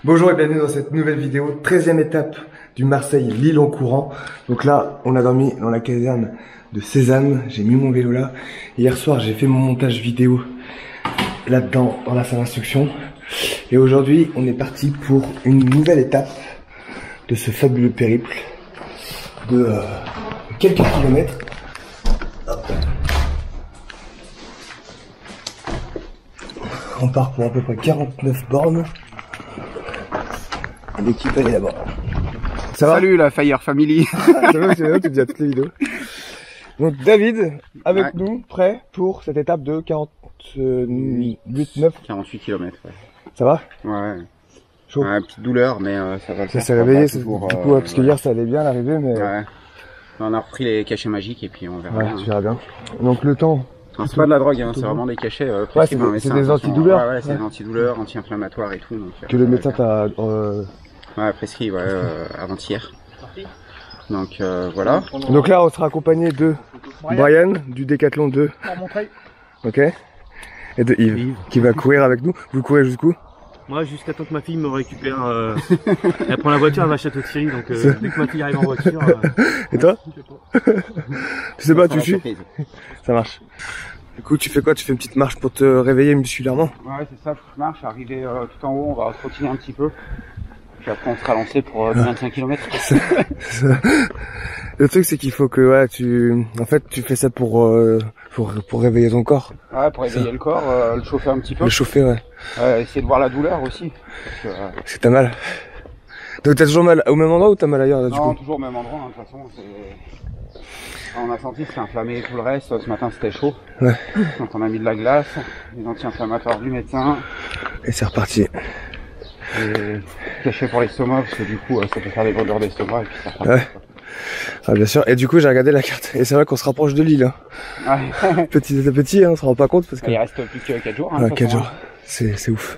Bonjour et bienvenue dans cette nouvelle vidéo, 13e étape du Marseille-Lille en courant. Donc là, on a dormi dans la caserne de Cézanne, j'ai mis mon vélo là. Hier soir, j'ai fait mon montage vidéo là-dedans, dans la salle d'instruction. Et aujourd'hui, on est parti pour une nouvelle étape de ce fabuleux périple de quelques kilomètres. On part pour à peu près 49 bornes. L'équipe elle est là-bas. Ça va? Salut la Fire Family. Ça va, tu dis à toutes les vidéos. Donc David, avec nous, prêt pour cette étape de 48 km. Ouais. Ça va? Ouais. Chaud. Ouais, petite douleur, mais ça va le faire. Ça s'est réveillé, du coup, parce que hier ça allait bien l'arrivée, mais... Ouais. On a repris les cachets magiques et puis on verra bien. Tu verras bien. Donc le temps... C'est pas de la drogue, hein, c'est vraiment des cachets prescrits par un médecin. C'est des antidouleurs. Ouais, c'est des antidouleurs, anti-inflammatoires et tout. Donc, que le médecin t'a... Ouais, prescrit, avant-hier. Donc voilà. Donc là on sera accompagné de Brian du Décathlon 2. Ok. Et de Yves, qui va courir avec nous. Vous courez jusqu'où? Moi, jusqu'à temps que ma fille me récupère. Elle prend la voiture, elle va à Château-Thierry, donc dès que ma fille arrive en voiture. Et toi? Tu sais pas, tu suis? Surprise. Ça marche. Du coup, tu fais quoi? Tu fais une petite marche pour te réveiller musculairement? Ouais, c'est ça, petite marche. Arrivé tout en haut, on va trottiner un petit peu. Puis après, on sera lancé pour 25 km. Le truc, c'est qu'il faut que, en fait, tu fais ça pour réveiller ton corps. Ouais, pour réveiller le corps, le chauffer un petit peu. Le chauffer, ouais. Essayer de voir la douleur aussi. Parce que t'as mal. Donc t'as toujours mal au même endroit ou t'as mal ailleurs là, du coup? Non, toujours au même endroit, hein, de toute façon. On a senti que c'était inflammé et tout le reste. Ce matin, c'était chaud. Ouais. Donc on a mis de la glace, des anti-inflammatoires du médecin. Et c'est reparti. Et cachet pour l'estomac, parce que du coup, ça peut faire des brûlures d'estomac et puis ça repart. Ouais. Ah, bien sûr. Et du coup, j'ai regardé la carte. Et c'est vrai qu'on se rapproche de Lille. Hein. Ouais. Petit à petit, hein, on se rend pas compte parce que... Il reste plus que 4 jours. Hein, ouais, 4 jours. Hein. C'est ouf.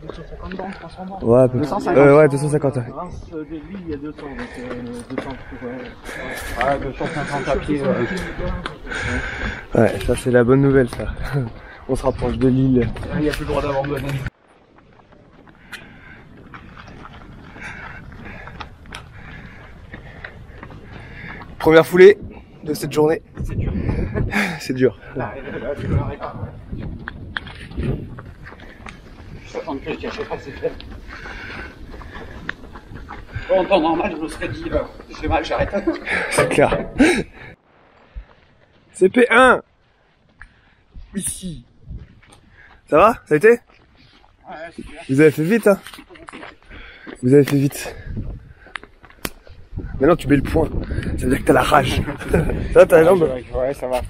250 bornes, 300 bornes. Ouais, à peu 250. Ouais, 250. Reims de Lille, il y a 200, donc 200 pour... Ouais, 250 à pied. Ouais, ça c'est la bonne nouvelle, ça. On se rapproche de Lille. Il n'y a plus le droit d'abandonner. Première foulée de cette journée. C'est dur. C'est dur. Là, tu peux l'arrêter. Je t'attends que le cachet c'est fait. Bon, en temps normal, je me serais dit, j'ai mal, j'arrête. C'est clair. CP1. Ici. Ça va? Ça a été? Ouais, c'est bien. Vous avez fait vite, hein? Vous avez fait vite. Maintenant tu mets le point. Ça veut dire que t'as la rage. Ça va, t'as la jambe? Ouais, ça va.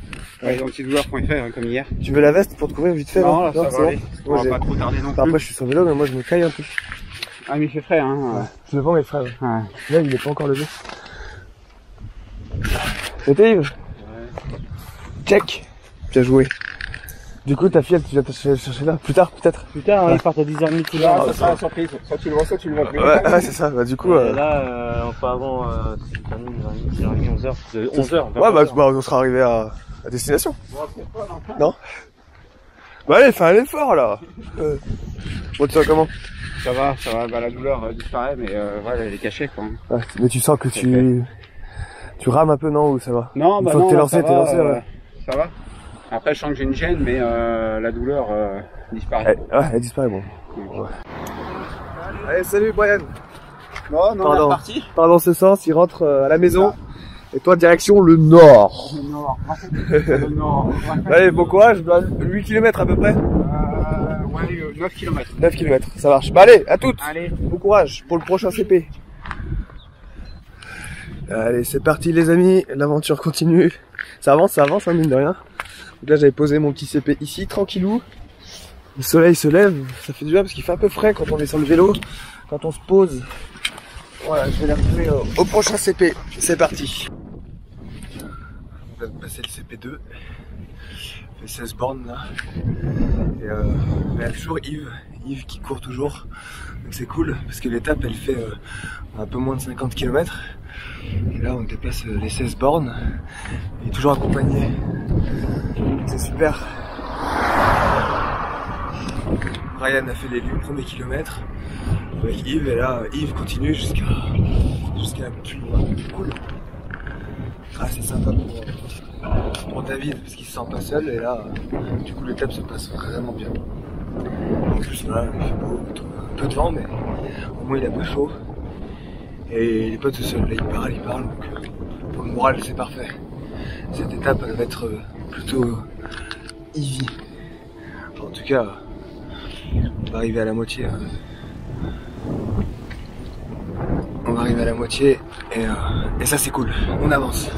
Ouais, antidouleur.fr, hein, comme hier. Tu veux la veste pour te couvrir vite fait? Non, là, ça va c'est bon. aller. On va pas trop tarder non plus. Après, je suis sur vélo, mais moi je me caille un peu. Ah, mais il fait frais, hein. Je le vends, mes frères. Ouais. Là, il est pas encore levé. C'était Yves? Ouais. Check. Bien joué. Du coup, ta fille, tu vas te chercher là? Plus tard, peut-être? Plus tard, ils partent à 10h30 tout Là, l'heure. ça sera la surprise. Soit tu le vois, soit tu le vois plus. Ouais, c'est ça. Bah, du coup. Là, enfin avant, c'est terminé, c'est arrivé 11h. 11h. Ouais, bah, on sera arrivé à destination. Non? Bah, allez, fais un effort là. Bon, tu sens comment? Ça va, bah, la douleur disparaît, mais voilà, elle est cachée, quoi. Ouais, mais tu sens que tu rames un peu, non? Ou ça va? Non, bah, une fois non, que t'es lancé, ouais. Ça va. Après, je sens que j'ai une gêne, mais la douleur disparaît. Elle disparaît, bon. Ouais. Allez, salut Brian. Non, on est reparti. Part dans ce sens, il rentre à la maison. Et toi, direction le nord. Le nord. Le nord. Allez, bon courage, 8 km à peu près. Ouais, 9 km. 9 km, ça marche. Bah allez, à toutes. Allez. Bon courage pour le prochain CP. Allez, c'est parti les amis, l'aventure continue. Ça avance, hein, mine de rien. Donc là, j'avais posé mon petit CP ici, tranquillou. Le soleil se lève, ça fait du bien parce qu'il fait un peu frais quand on est sur le vélo. Quand on se pose. Voilà, je vais les retrouver au prochain CP. C'est parti. On vient de passer le CP2. On fait 16 bornes là. Et il y a toujours Yves qui court toujours. Donc c'est cool parce que l'étape elle fait un peu moins de 50 km. Et là on dépasse les 16 bornes. Il est toujours accompagné. C'est super. Ryan a fait les premiers kilomètres. avec Yves, et là Yves continue jusqu'à plus loin, plus cool. Ah, c'est sympa pour David parce qu'il se sent pas seul, et là du coup l'étape se passe vraiment bien. En plus voilà, il fait beau, un peu de vent, mais au moins il a pas chaud et il est pas tout seul, là il parle, donc pour le moral c'est parfait. Cette étape elle va être plutôt easy. En tout cas on va arriver à la moitié. On va arriver à la moitié et ça c'est cool, on avance.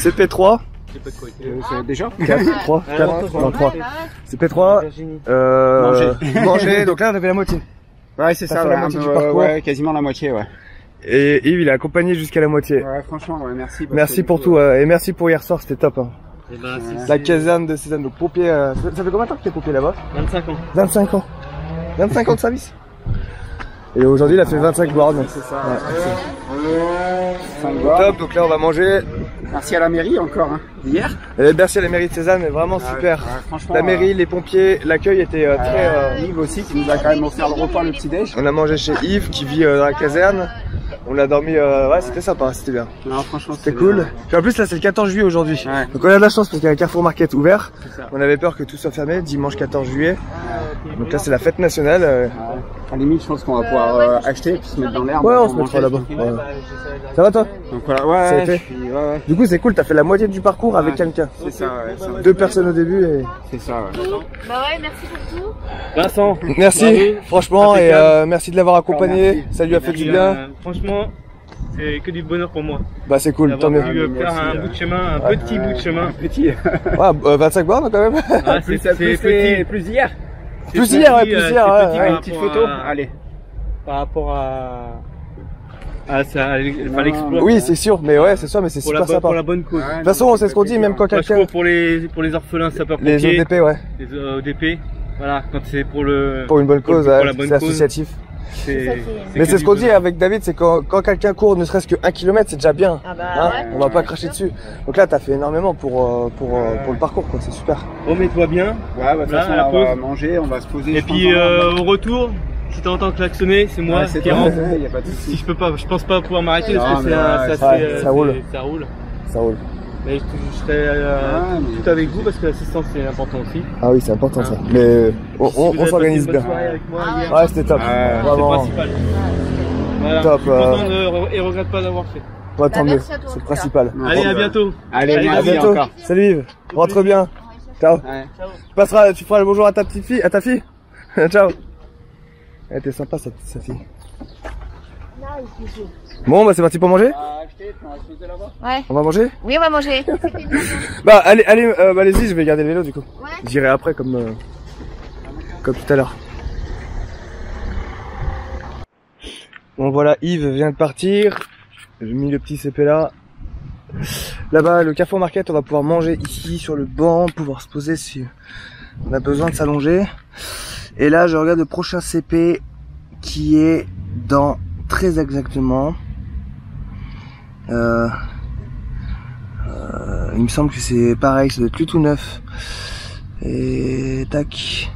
CP3. Déjà 4, 3, 4, non, 3. CP3, manger, donc là on avait la moitié. Ouais, c'est ça, ouais, ouais, quasiment la moitié, ouais. Et Yves il a accompagné jusqu'à la moitié. Ouais, franchement, ouais, merci. Merci pour tout, et merci pour hier soir, c'était top. Hein. Et ben, La caserne de Cézanne, donc pompier, ça fait combien de temps que t'es pompier là-bas? 25 ans. 25 ans. 25 ans de service. Et aujourd'hui il a fait 25 bornes. C'est ça, ouais. Top, donc là on va manger. Merci à la mairie encore, hein, hier. Et merci à la mairie de Cézanne, mais vraiment super. La mairie, les pompiers, l'accueil était très... Yves aussi qui nous a quand même offert le repas, le petit déj. On a mangé chez Yves qui vit dans la caserne. On a dormi, ouais c'était sympa, c'était bien. Non, franchement c'était cool. Puis en plus là c'est le 14 juillet aujourd'hui. Ouais. Donc on a de la chance parce qu'il y a un Carrefour Market ouvert. On avait peur que tout soit fermé, dimanche 14 juillet. Donc là c'est la fête nationale. À la limite je pense qu'on va pouvoir acheter et puis se mettre dans l'herbe. Ouais, on se mettra là-bas. Ouais. Ça va toi? Donc voilà, ouais, ça a été. Ouais. Du coup c'est cool, t'as fait la moitié du parcours avec quelqu'un. C'est ça, ouais. 2 personnes au début et... C'est ça, ouais. Bah ouais, merci pour tout. Vincent. Merci, franchement, et merci de l'avoir accompagné. Ça lui a fait du bien. Franchement, c'est que du bonheur pour moi. Bah c'est cool, tant mieux. D'avoir pu faire un bout de chemin, un petit bout de chemin. Petit. Ouais, 25 bornes quand même. Ah, c'est petit. Plus hier. Plus hier, ouais, plus hier, ouais. Une petite photo, allez. Par rapport à l'exploit. Oui, c'est sûr, mais ouais, c'est sûr, mais c'est super sympa. Pour la bonne cause. De toute façon, c'est ce qu'on dit, même quand quelqu'un... Pour les orphelins sapeurs-pompiers. Les ODP, ouais. Les ODP, voilà, quand c'est pour une bonne cause, c'est associatif. Mais c'est ce qu'on dit avec David, c'est quand quelqu'un court ne serait-ce que 1 km, c'est déjà bien. Ah bah, Hein, ouais. on va pas cracher dessus. Donc là, t'as fait énormément pour le parcours, quoi. C'est super. Remets-toi bien. Ouais, bah, de toute Là, façon, à la on va pause. manger, on va se poser. Et je puis pense, au retour, si t'entends klaxonner, c'est moi c'est qui toi, rentre. il y a pas de Si souci. je peux pas, je pense pas pouvoir m'arrêter Non, parce que mais c'est ouais, assez, ça roule. ça roule. Ça roule. Mais je serai mais tout avec vous parce que l'assistance c'est important aussi. Ah oui, c'est important ça. Hein. Mais Si vous on avez passé s'organise une bonne bien. soirée avec moi hier, Ouais, c'était top. Ouais, c'est Vraiment. principal. Voilà. Top, Je suis content et regrette pas d'avoir fait. Ouais, tant mieux. merci à toi, C'est en le tout principal. Allez, à bientôt. Allez, À À merci bientôt. encore. Salut Yves. Rentre bien. Ciao. Ouais. Tu feras le bonjour à ta petite fille, à ta fille. Ciao. Elle était sympa cette fille. Bon, bah c'est parti pour manger. Ouais. On va manger. Oui, on va manger. Bah allez-y, je vais garder le vélo du coup. Ouais. J'irai après comme tout à l'heure. Bon voilà, Yves vient de partir. J'ai mis le petit CP là. Là-bas, le Carrefour Market, on va pouvoir manger ici sur le banc, pouvoir se poser si on a besoin de s'allonger. Et là, je regarde le prochain CP qui est dans très exactement. Il me semble que c'est pareil, ça doit être tout neuf. Et tac.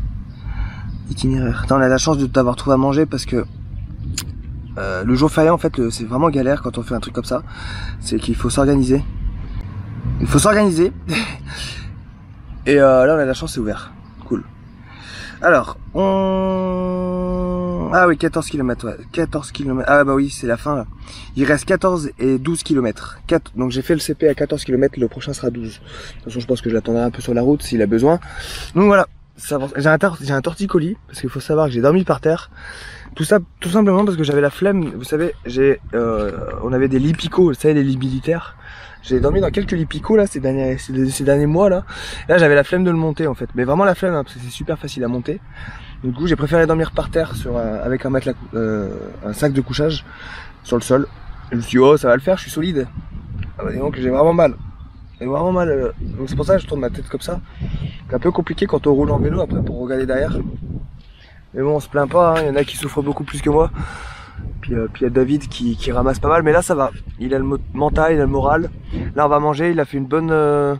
Itinéraire. Attends, on a la chance de t'avoir trouvé à manger parce que le jour férié en fait c'est vraiment galère quand on fait un truc comme ça. C'est qu'il faut s'organiser. Il faut s'organiser. Et là on a la chance, c'est ouvert. Cool. Alors, ah oui, 14 km, ouais. 14 km. Ah bah oui, c'est la fin là. Il reste 14 et 12 km. Donc j'ai fait le CP à 14 km, le prochain sera 12. De toute façon, je pense que je l'attendrai un peu sur la route s'il a besoin. Donc voilà, j'ai un torticolis, parce qu'il faut savoir que j'ai dormi par terre. Tout ça, tout simplement parce que j'avais la flemme. Vous savez, on avait des lits picots, vous savez, les lits militaires. J'ai dormi dans quelques lits picots là ces derniers mois là. Là j'avais la flemme de le monter en fait, mais vraiment la flemme hein, parce que c'est super facile à monter. Du coup j'ai préféré dormir par terre avec un matelas, un sac de couchage sur le sol. Et je me suis dit oh ça va le faire, je suis solide. Ah bah dis donc j'ai vraiment mal. J'ai vraiment mal. Donc c'est pour ça que je tourne ma tête comme ça. C'est un peu compliqué quand on roule en vélo après pour regarder derrière. Mais bon on se plaint pas, hein. Il y en a qui souffrent beaucoup plus que moi. Puis il y a David qui ramasse pas mal, mais là ça va. Il a le mental, il a le moral. Là on va manger, il a fait une bonne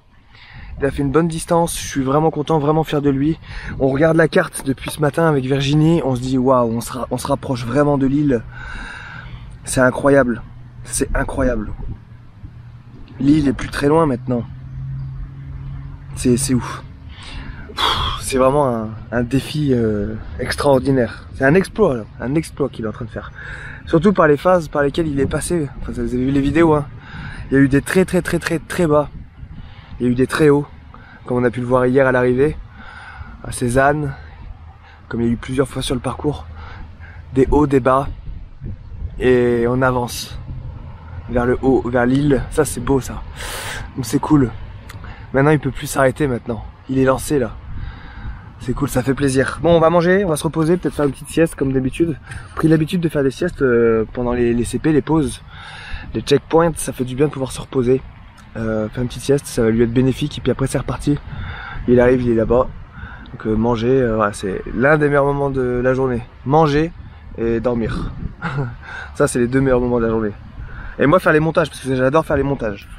distance. Je suis vraiment content, vraiment fier de lui. On regarde la carte depuis ce matin avec Virginie, on se dit waouh, on se rapproche vraiment de l'île. C'est incroyable, c'est incroyable. L'île est plus très loin maintenant. C'est ouf. C'est vraiment un défi extraordinaire. C'est un exploit qu'il est en train de faire. Surtout par les phases par lesquelles il est passé. Enfin, vous avez vu les vidéos, hein. Il y a eu des très bas. Il y a eu des très hauts, comme on a pu le voir hier à l'arrivée, à Cézanne, comme il y a eu plusieurs fois sur le parcours. Des hauts, des bas. Et on avance vers le haut, vers l'île. Ça c'est beau ça. Donc c'est cool. Maintenant il peut plus s'arrêter maintenant. Il est lancé là. C'est cool, ça fait plaisir. Bon, on va manger, on va se reposer, peut-être faire une petite sieste comme d'habitude. Pris l'habitude de faire des siestes pendant les CP, les pauses, les checkpoints, ça fait du bien de pouvoir se reposer. Faire une petite sieste, ça va lui être bénéfique et puis après c'est reparti. Il arrive, il est là-bas. Donc manger, voilà, c'est l'un des meilleurs moments de la journée. Manger et dormir. Ça c'est les deux meilleurs moments de la journée. Et moi faire les montages, parce que j'adore faire les montages.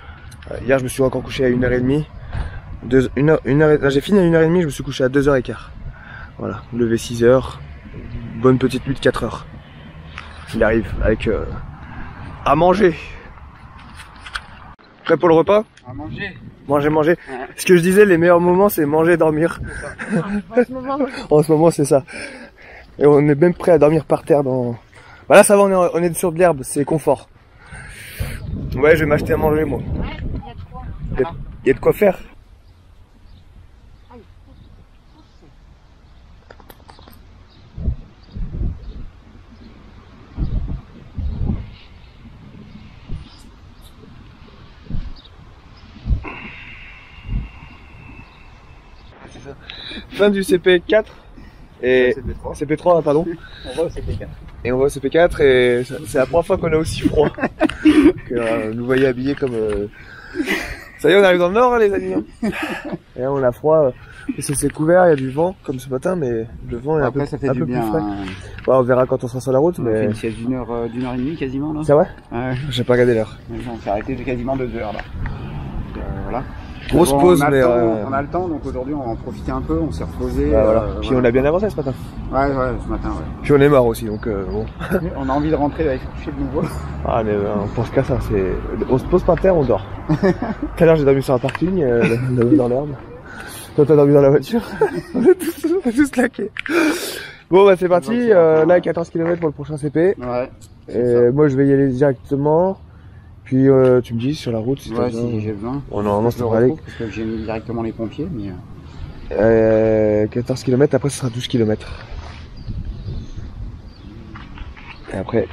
Hier je me suis encore couché à 1h30. J'ai fini à 1h30, je me suis couché à 2h15. Voilà, levé 6h, bonne petite nuit de 4h. Il arrive avec à manger. Prêt pour le repas? À manger. Manger. Ce que je disais, les meilleurs moments c'est manger et dormir. En ce moment. En ce moment c'est ça. Et on est même prêt à dormir par terre dans... Bah là ça va, on est sur de l'herbe, c'est confort. Ouais, je vais m'acheter à manger moi. Il y a de quoi faire. Fin du CP4 et CP3 pardon. On va au CP4. Et on va au CP4 et c'est la première fois qu'on a aussi froid. Que, nous voyez habillés comme ça y est, on arrive dans le nord hein, les amis. Et là, on a froid. Et ça s'est couvert, il y a du vent, comme ce matin, mais le vent est Après, un ça peu, fait un du peu bien. plus frais. Ouais, on verra quand on sera sur la route, On a fait mais... une sieste d'une heure et demie quasiment là. C'est vrai? Ouais. J'ai pas regardé l'heure. Mais bon, on s'est arrêté de quasiment 2 heures là. Donc, voilà. Grosse Bon, pause, on a mais... le temps, on a le temps, donc aujourd'hui on va en profiter un peu, on s'est reposé. Voilà. Puis voilà. on a bien avancé ce matin. Ouais, ce matin, ouais. Puis on est mort aussi, donc bon. On a envie de rentrer d'aller se coucher de nouveau. Ah mais on pense qu'à ça, c'est... On se pose par terre, on dort. Tout à l'heure j'ai dormi sur un parking, dans l'herbe. Toi t'as dormi dans la voiture. On est tous claqués. Bon bah c'est parti, là 14 km pour le prochain CP. Ouais. Et moi je vais y aller directement. Puis tu me dis sur la route si t'as Ouais, besoin. si j'ai besoin. Oh, normalement Je ça le devrait aller. retrouve parce que j'ai mis directement les pompiers, mais... 14 km, après ce sera 12 km. Et après,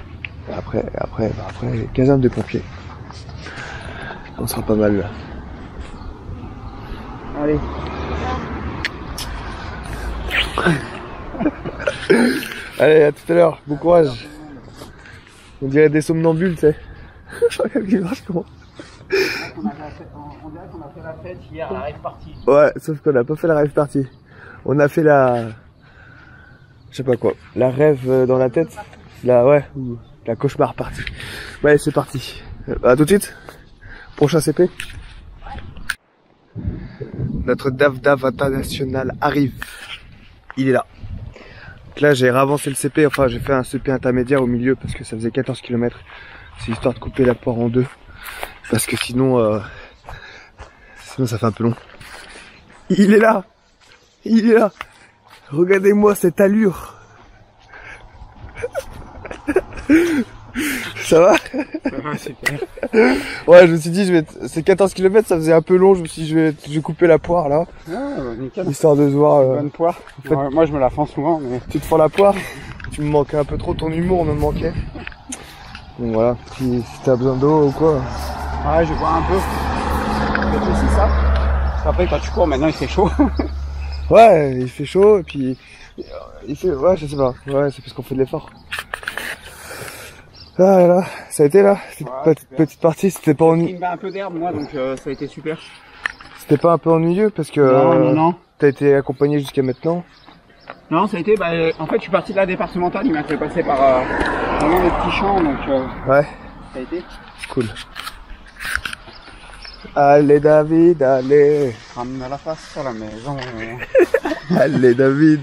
caserne de pompiers. On sera pas mal là. Allez. Allez, à tout à l'heure, bon courage. On dirait des somnambules, tu sais. Je regarde qu'il marche comment. On dirait qu'on a fait la fête hier à la rave party. Ouais, sauf qu'on a pas fait la rêve party. On a fait la... Je sais pas quoi. La rêve dans la tête. Ou la cauchemar party. Ouais, c'est parti. À tout de suite. Prochain CP. Notre DAF international arrive. Il est là. Donc là, j'ai ravancé le CP. Enfin, j'ai fait un CP intermédiaire au milieu parce que ça faisait 14 km. C'est histoire de couper la poire en deux. Parce que sinon ça fait un peu long. Il est là. Il est là. Regardez-moi cette allure. Ça va? Super. Ouais, je me suis dit, c'est 14 km, ça faisait un peu long. Je me suis dit, je vais couper la poire là. Ah, nickel. Histoire de se voir. Bonne poire. en fait- Ouais, moi je me la fends souvent, mais... Tu te fends la poire. Tu me manquais un peu trop, ton humour me manquait. Donc voilà, si t'as besoin d'eau ou quoi. Ouais, je bois un peu. C'est aussi ça. Parce qu'après quand tu cours, maintenant il fait chaud. Ouais, il fait chaud et puis il fait, ouais, je sais pas. Ouais, c'est parce qu'on fait de l'effort. Ah là, ça a été là, Ouais, petite partie, c'était pas Il me bat un peu d'herbe moi, donc ça a été super. c'était pas un peu ennuyeux parce que Non. t'as été accompagné jusqu'à maintenant. Non, ça a été, en fait je suis parti de la départementale, il m'a fait passer par vraiment des petits champs, donc Ouais, ça a été. cool. Allez David, allez. Ramène la face à la maison. Allez David.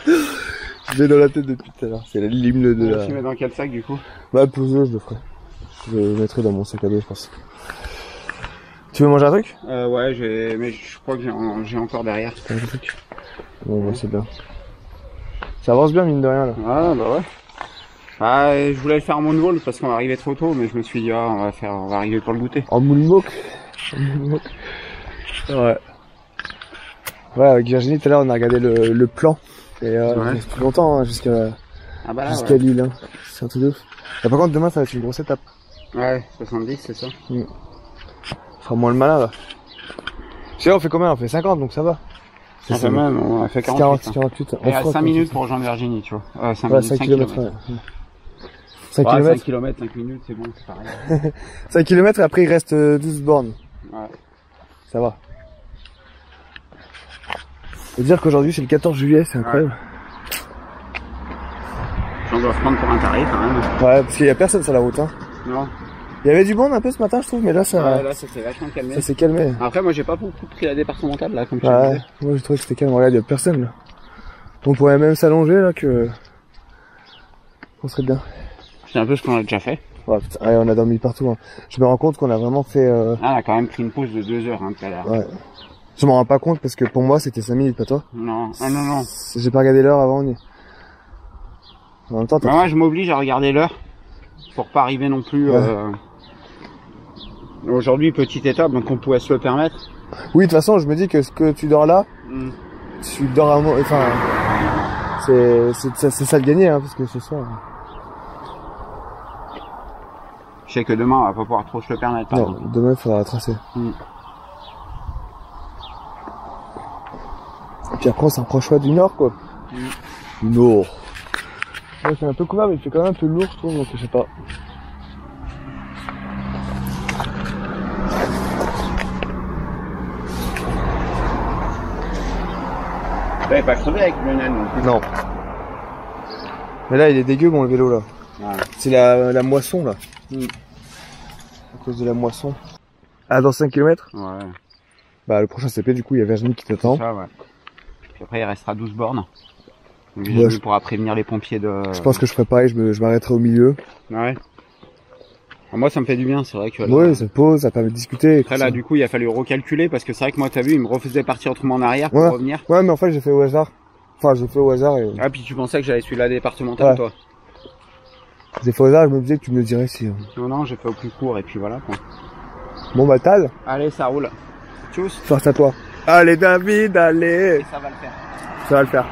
Je l'ai dans la tête depuis tout à l'heure, c'est l'hymne de la... Tu mets dans quel sac du coup? Bah, posé, je le ferai. Je le mettrai dans mon sac à dos, je pense. Tu veux manger un truc? Ouais, mais je crois que j'ai encore derrière. Un truc. Bon, bah, c'est bien. Ça avance bien, mine de rien, là. Ah bah ouais. Ah, je voulais le faire en moonwalk parce qu'on va arriver trop tôt, mais je me suis dit on va arriver pour le goûter. En moonwalk. Ouais. Ouais, avec Virginie, tout à l'heure, on a regardé le plan. Et Ouais. c'est plus longtemps, hein, jusqu'à Ah bah là, jusqu'à Lille, hein. C'est un truc de ouf. Et par contre, demain, ça va être une grosse étape. ouais, 70, c'est ça. On fera moins le malin, là. Tu sais, on fait combien? On fait 50, donc ça va. Ça fait même, on a fait 48. 40, hein. 48. Et à fera 5 minutes pour rejoindre Virginie, tu vois. 5 Ouais, minutes, 5 km. 5 5 km. km, 5 minutes, c'est bon, c'est pareil. 5 km et après il reste 12 bornes. Ouais. Ça va. Faut dire qu'aujourd'hui c'est le 14 juillet, c'est incroyable. On doit se prendre pour un taré quand même. Ouais, parce qu'il y a personne sur la route, hein. Non. Il y avait du monde un peu ce matin, je trouve, mais là ça, Ouais, là, ça s'est vachement calmé. ça s'est calmé. Après, moi, j'ai pas beaucoup pris la départementale, là, comme tu Ouais, disais. moi j'ai trouvé que c'était calme. Regarde, il y a personne là. On pourrait même s'allonger là que. On serait bien. C'est un peu ce qu'on a déjà fait. Ouais, putain, ouais, on a dormi partout. Hein. Je me rends compte qu'on a vraiment fait. Ah, on a quand même pris une pause de 2 heures, hein, tout à l'heure. Ouais. Je m'en rends pas compte parce que pour moi c'était 5 minutes, pas toi. Non, ah non, non. J'ai pas regardé l'heure avant. En même temps, Bah, moi, je m'oblige à regarder l'heure pour pas arriver non plus. Ouais. Aujourd'hui, petite étape, donc on pouvait se le permettre. Oui, de toute façon, je me dis que ce que tu dors là, tu dors à moi. Enfin, c'est ça de gagner, hein, parce que ce soir. Je sais que demain, on va pas pouvoir trop se le permettre. Par Non, contre. demain il faudra tracer. Et puis après, on s'approche du nord, quoi. Du nord. Ouais, c'est un peu couvert, mais il fait quand même un peu lourd, je trouve, donc je sais pas. T'avais pas crevé avec le naine non plus. Non. Mais là, il est dégueu, mon vélo, là. Ouais. C'est la moisson, là. À cause de la moisson. Ah, dans 5 km? Ouais. Bah, le prochain CP, du coup, il y a Virginie qui t'attend. Ça, ouais. Puis après, il restera 12 bornes. Donc, Ouais, Virginie pourra prévenir les pompiers de... Je pense que je ferai pareil, je m'arrêterai au milieu. Ouais. Moi, ça me fait du bien, c'est vrai que... Ouais, ça pose, ça permet de discuter. Après, là, du coup, il a fallu recalculer parce que c'est vrai que moi, t'as vu, il me refaisait partir autrement en arrière pour Ouais. revenir. Ouais, mais en fait, j'ai fait au hasard. Enfin, j'ai fait au hasard et... Ah, puis tu pensais que j'allais suivre la départementale, Ouais. toi? J'ai fait au hasard, je me disais que tu me le dirais si... Non, j'ai fait au plus court et puis voilà, quoi. Bon, bah, Tal, Allez, ça roule. Tchuss. force à toi. Allez, David, allez. Et ça va le faire. Ça va le faire.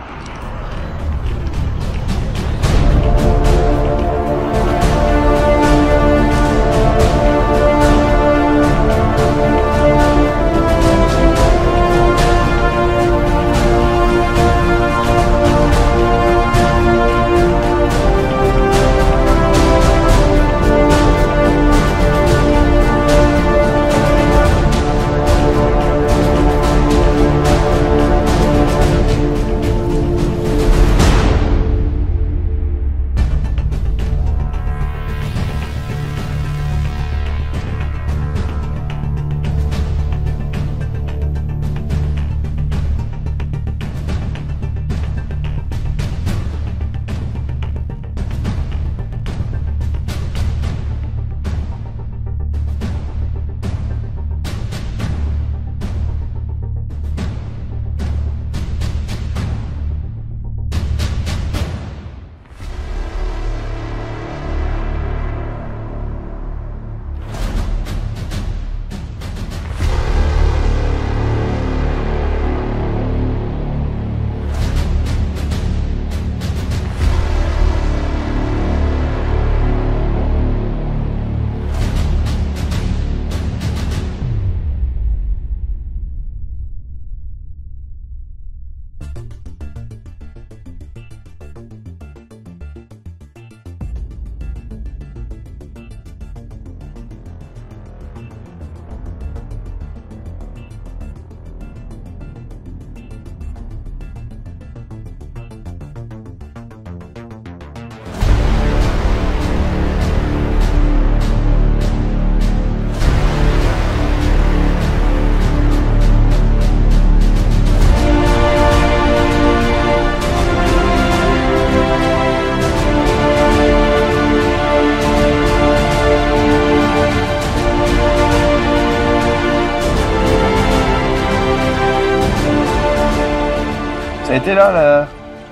Ça a été là,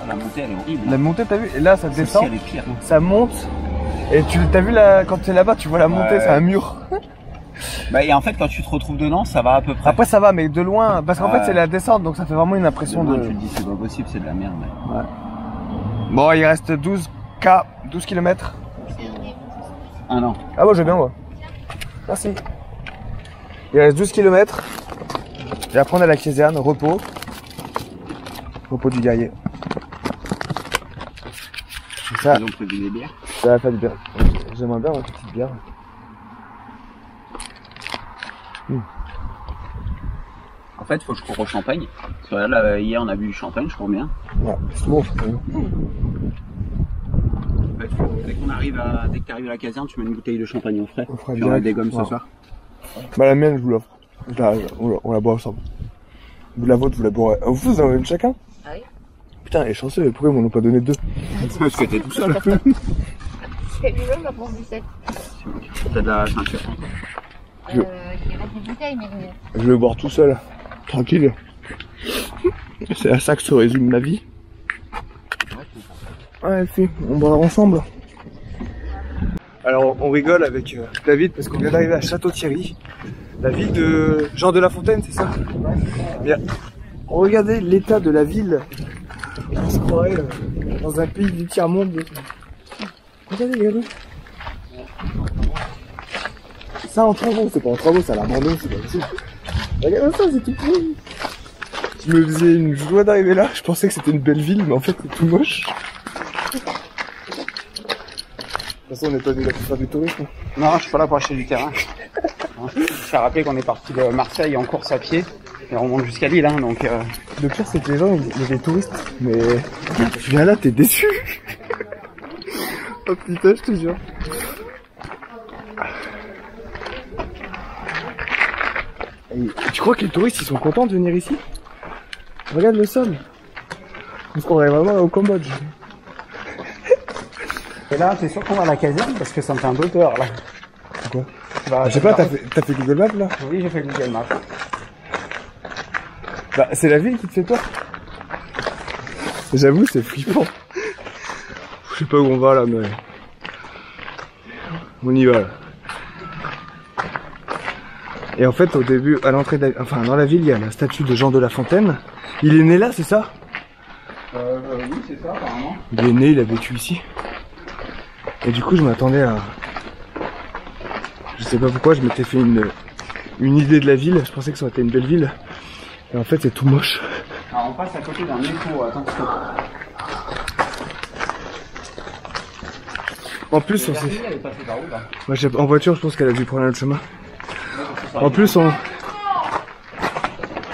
La montée, elle est horrible. la montée, t'as vu? Et là, ça descend, elle est pire. ça monte. Et t'as vu là, quand t'es là-bas, tu vois la montée, Ouais. c'est un mur. Bah, et en fait, quand tu te retrouves dedans, ça va à peu près. Après, ça va, mais de loin, parce qu'en Ouais. fait, c'est la descente, donc ça fait vraiment une impression Demain, de... tu te dis, c'est pas possible, c'est de la merde. Mais... Bon, il reste 12 km. Ah non. Ah bon, je vais bien, moi. Merci. Il reste 12 km. Et après, on a la caserne, repos. Repos du guerrier. Et ça, Ils ont prévu des bières. ça va faire du bien. J'aimerais bien une petite bière. En fait, faut que je cours au champagne. Parce que là, hier, on a bu du champagne, je cours bien. Ouais, c'est bon. En fait, dès qu'on arrive dès que tu arrives à la caserne, tu mets une bouteille de champagne au frais. On fera Tu direct. auras des gommes Ouais. ce soir. Bah, la mienne, je vous l'offre. On la boit ensemble. Vous la vôtre, vous la boirez. Vous en avez une chacun? Ah oui. Putain, et chanceux, pourquoi ils m'en ont pas donné deux? Parce que t'es tout seul. C'est lui-même la prendre du sec. T'as de la ceinture. Je- Il reste des bouteilles, mais Je vais boire tout seul. Tranquille. C'est à ça que se résume ma vie. Ouais, fille, on boira ensemble. Alors, on rigole avec David parce qu'on vient d'arriver à Château-Thierry, la ville de Jean de La Fontaine, c'est ça? Bien. Regardez l'état de la ville. On se croirait dans un pays du tiers-monde. Regardez les rues. Ça en travaux, c'est pas en travaux, ça a l'abandon, c'est pas possible. Regarde ça, c'est tout pourri. Je me faisais une joie d'arriver là, je pensais que c'était une belle ville, mais en fait c'est tout moche. De toute façon, on n'est pas venu là pour faire du tourisme. Non, je suis pas là pour acheter du terrain. Je me suis rappelé qu'on est parti de Marseille en course à pied. Et on remonte jusqu'à Lille, hein, donc... Le pire, c'est que les gens, il y a des touristes, mais tu viens là, t'es déçu. Oh putain, je te jure. Et tu crois que les touristes, ils sont contents de venir ici? Regarde le sol. On se croirait vraiment au Cambodge. Et là, t'es sûr qu'on va à la caserne parce que ça me fait un peu peur, là. Pourquoi? Bah, je sais pas, t'as fait Google Maps, là? Oui, j'ai fait Google Maps. Bah, c'est la ville qui te fait peur. J'avoue, c'est flippant. Je sais pas où on va, là, mais... on y va, là. Et en fait, au début, à l'entrée, enfin, dans la ville, il y a la statue de Jean de La Fontaine. Il est né là, c'est ça? Oui, c'est ça, apparemment. Il est né, il a vécu ici. Et du coup, je m'attendais à... Je sais pas pourquoi, je m'étais fait une idée de la ville. Je pensais que ça aurait été une belle ville. Et en fait, c'est tout moche. Alors, on passe à côté d'un métro, attention. En plus, on s'est... Elle est passée par où, là? Moi, en voiture, je pense qu'elle a dû prendre un autre chemin. En plus, on...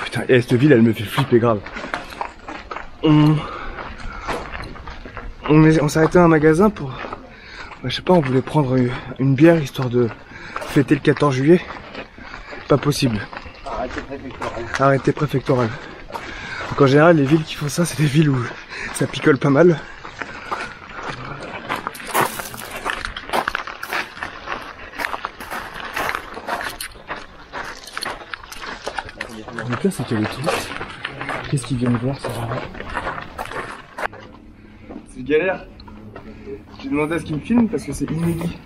Putain, et cette ville, elle me fait flipper grave. On s'est arrêté à un magasin pour... je sais pas, on voulait prendre une bière histoire de fêter le 14 juillet. Pas possible. Arrêtez préfectoral. Arrêté préfectoral. Donc en général, les villes qui font ça, c'est des villes où ça picole pas mal. Le pire, c'est qu'il y a les touristes. Qu'est-ce qu'ils viennent voir, ça? C'est galère. J'ai demandé à ce qu'ils me filment parce que c'est inédit.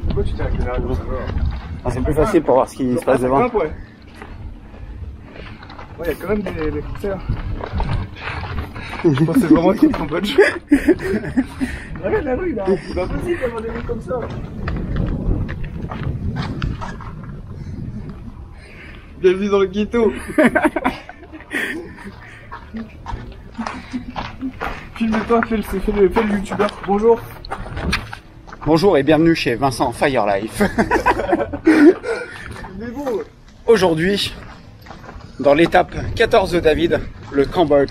Pourquoi tu t'es arrêté là? C'est plus facile pour voir ce qui se passe devant. Ouais, il y a quand même des concerts. Je pensais vraiment qu'il y a Cambodge. Regarde la rue là, c'est pas possible d'avoir des rues comme ça. Bienvenue dans le ghetto. Filme-toi, fais le youtubeur. Bonjour. Bonjour et bienvenue chez Vincent Firelife. Aujourd'hui, dans l'étape 14 de David, le Cambodge.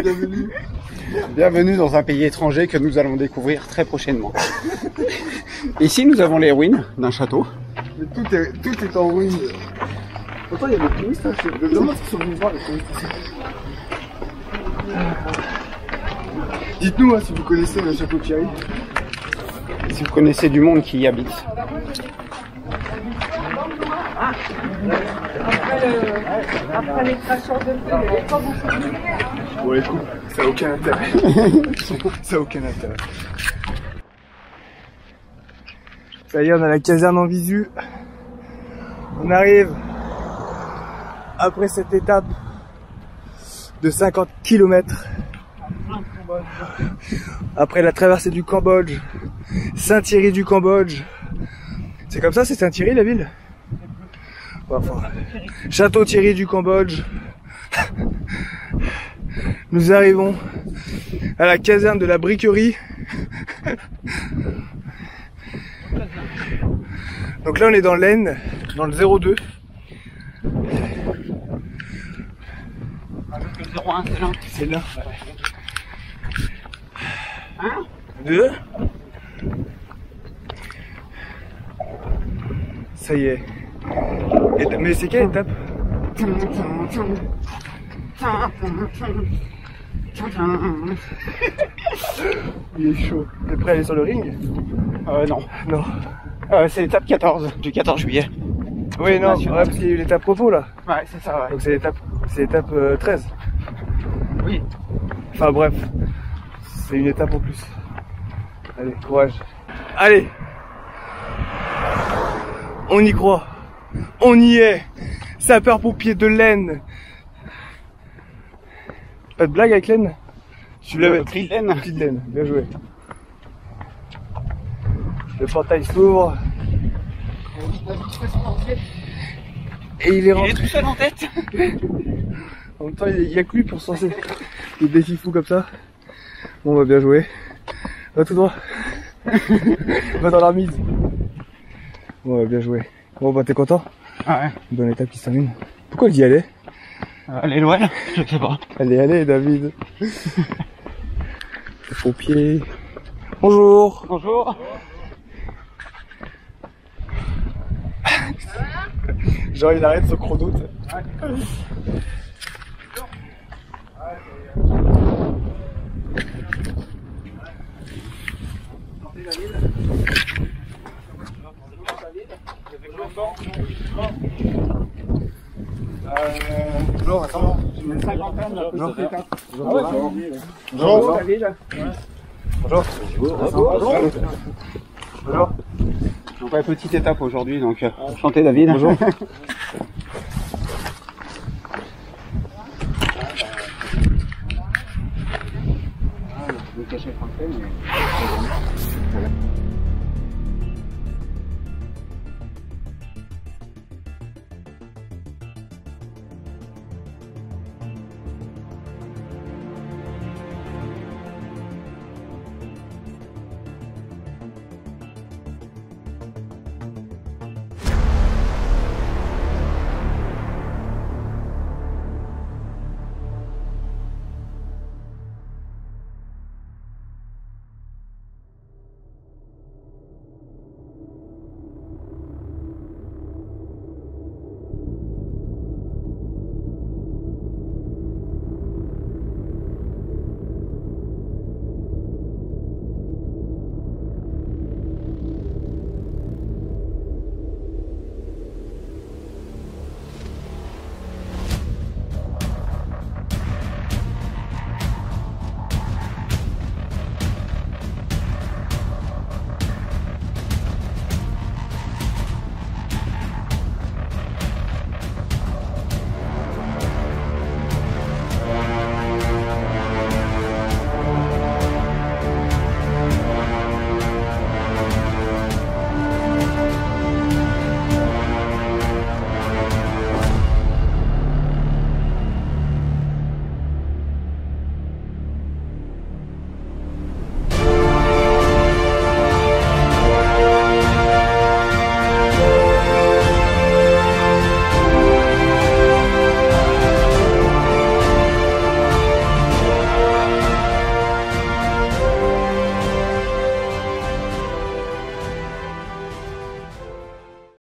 Bienvenue. Bienvenue dans un pays étranger que nous allons découvrir très prochainement. Ici, nous avons les ruines d'un château. Mais tout est en ruine. Pourtant, il y a des touristes. Hein. Je me demande ce qu'ils sont venus voir, les touristes ici. Dites-nous hein, si vous connaissez le château Thierry. Si vous connaissez du monde qui y habite. Après l'extraction de feu, il n'y avait pas beaucoup de lumière. Ouais, écoute, ça n'a aucun intérêt. Ça n'a aucun intérêt. Ça y est, on a la caserne en visu. On arrive après cette étape de 50 km. Après la traversée du Cambodge, Saint-Thierry du Cambodge. C'est comme ça, c'est Saint-Thierry la ville? Enfin, Château-Thierry du Cambodge. Nous arrivons à la caserne de la briquerie. Donc là on est dans l'Aisne, dans le 02. C'est là. 2. Ça y est. Mais c'est quelle étape? Il est chaud. T'es prêt à aller sur le ring? Non. Non. C'est l'étape 14 du 14 juillet. Oui, non, ouais, parce qu'il y a eu l'étape repos là. Ouais, c'est ça, ouais. Donc c'est l'étape 13. Oui. Enfin bref, c'est une étape en plus. Allez, courage. Allez, on y croit. On y est. Sapeur-pompier de l'Aisne. Pas de blague avec l'Aisne? Tu l'avais. Prix de l'Aisne. Prix de l'Aisne, bien joué. Le portail s'ouvre. Et il est rentré. Il est tout seul en tête. En même temps, il y a que lui pour se lancer. Des défis fous comme ça. Bon, on va bien jouer. Va tout droit. Va dans la mise. Ouais, bien joué. Bon bah t'es content? Ouais. Bonne étape qui se termine. Pourquoi il y allait? Allez, loin, je sais pas. Allez, David. Au pied. Bonjour. Bonjour. Genre il arrête son chrono. Bonjour, attends. Une cinquantaine, là, plus de étapes. Bonjour. Bonjour, David. Bonjour. Bonjour. Donc, ouais, petite étape aujourd'hui, donc enchanté, David. Bonjour. Je vais cacher le français, mais...